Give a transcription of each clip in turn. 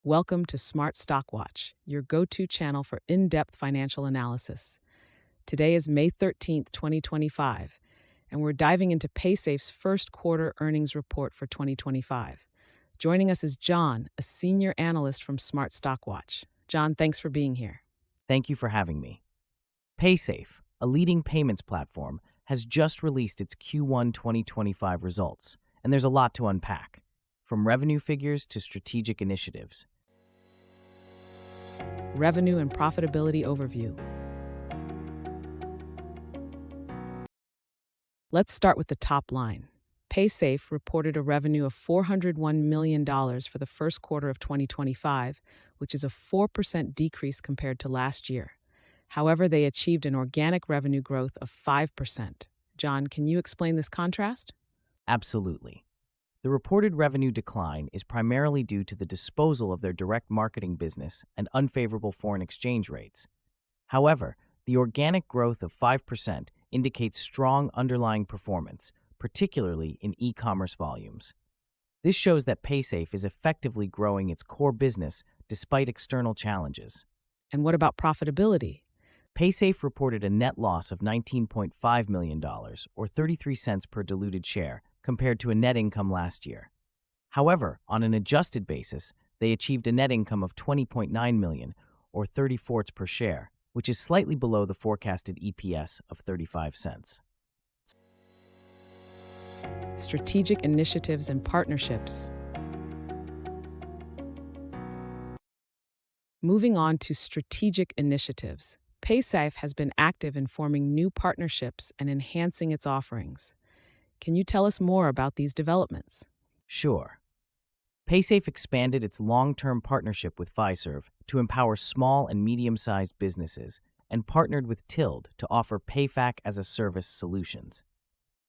Welcome to Smart Stock Watch, your go-to channel for in-depth financial analysis. Today is May 13th, 2025, and we're diving into Paysafe's first quarter earnings report for 2025. Joining us is John, a senior analyst from Smart Stock Watch. John, thanks for being here. Thank you for having me. Paysafe, a leading payments platform, has just released its Q1 2025 results, and there's a lot to unpack, from revenue figures to strategic initiatives. Revenue and profitability overview. Let's start with the top line. Paysafe reported a revenue of $401 million for the first quarter of 2025, which is a 4% decrease compared to last year. However, they achieved an organic revenue growth of 5%. John, can you explain this contrast? Absolutely. The reported revenue decline is primarily due to the disposal of their direct marketing business and unfavorable foreign exchange rates. However, the organic growth of 5% indicates strong underlying performance, particularly in e-commerce volumes. This shows that Paysafe is effectively growing its core business despite external challenges. And what about profitability? Paysafe reported a net loss of $19.5 million, or 33 cents per diluted share, compared to a net income last year. However, on an adjusted basis, they achieved a net income of $20.9 million, or 34 cents per share, which is slightly below the forecasted EPS of 35 cents. Strategic initiatives and partnerships. Moving on to strategic initiatives. Paysafe has been active in forming new partnerships and enhancing its offerings. Can you tell us more about these developments? Sure. Paysafe expanded its long-term partnership with Fiserv to empower small and medium-sized businesses and partnered with Tilde to offer Payfac-as-a-service solutions.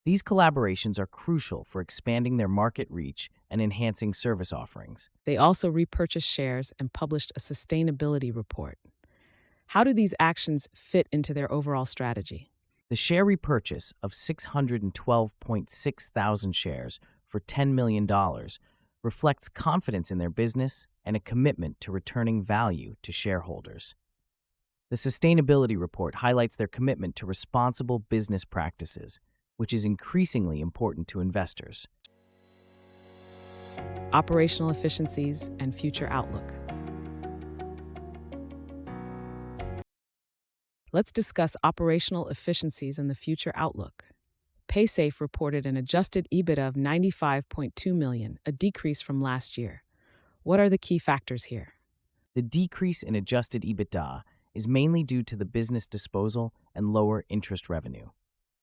These collaborations are crucial for expanding their market reach and enhancing service offerings. They also repurchased shares and published a sustainability report. How do these actions fit into their overall strategy? The share repurchase of 612.6 thousand shares for $10 million reflects confidence in their business and a commitment to returning value to shareholders. The sustainability report highlights their commitment to responsible business practices, which is increasingly important to investors. Operational efficiencies and future outlook. Let's discuss operational efficiencies and the future outlook. Paysafe reported an adjusted EBITDA of $95.2 million, a decrease from last year. What are the key factors here? The decrease in adjusted EBITDA is mainly due to the business disposal and lower interest revenue.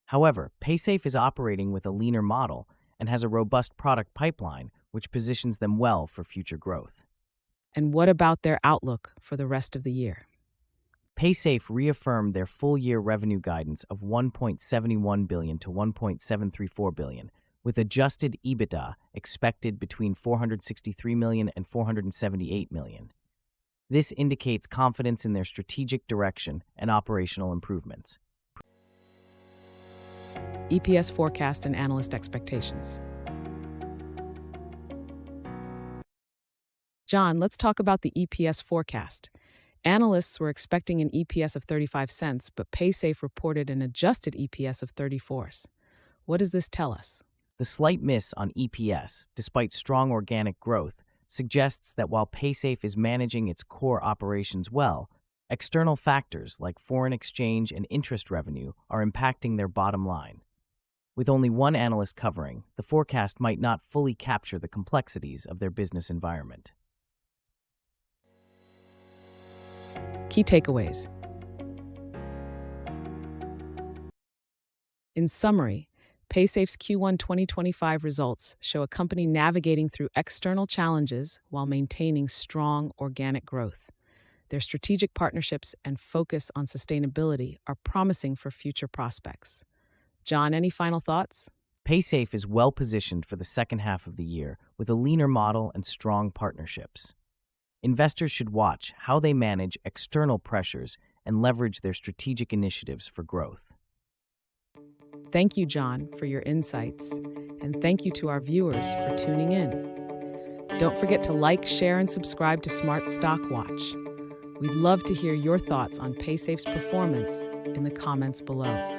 However, Paysafe is operating with a leaner model and has a robust product pipeline, which positions them well for future growth. And what about their outlook for the rest of the year? Paysafe reaffirmed their full-year revenue guidance of $1.71 billion to $1.734 billion, with adjusted EBITDA expected between $463 million and $478 million. This indicates confidence in their strategic direction and operational improvements. EPS forecast and analyst expectations. John, let's talk about the EPS forecast. Analysts were expecting an EPS of 35 cents, but Paysafe reported an adjusted EPS of 34 cents. What does this tell us? The slight miss on EPS, despite strong organic growth, suggests that while Paysafe is managing its core operations well, external factors like foreign exchange and interest revenue are impacting their bottom line. With only one analyst covering, the forecast might not fully capture the complexities of their business environment. Key takeaways. In summary, Paysafe's Q1 2025 results show a company navigating through external challenges while maintaining strong organic growth. Their strategic partnerships and focus on sustainability are promising for future prospects. John, any final thoughts? Paysafe is well positioned for the second half of the year with a leaner model and strong partnerships. Investors should watch how they manage external pressures and leverage their strategic initiatives for growth. Thank you, John, for your insights, and thank you to our viewers for tuning in. Don't forget to like, share, and subscribe to Smart Stock Watch. We'd love to hear your thoughts on Paysafe's performance in the comments below.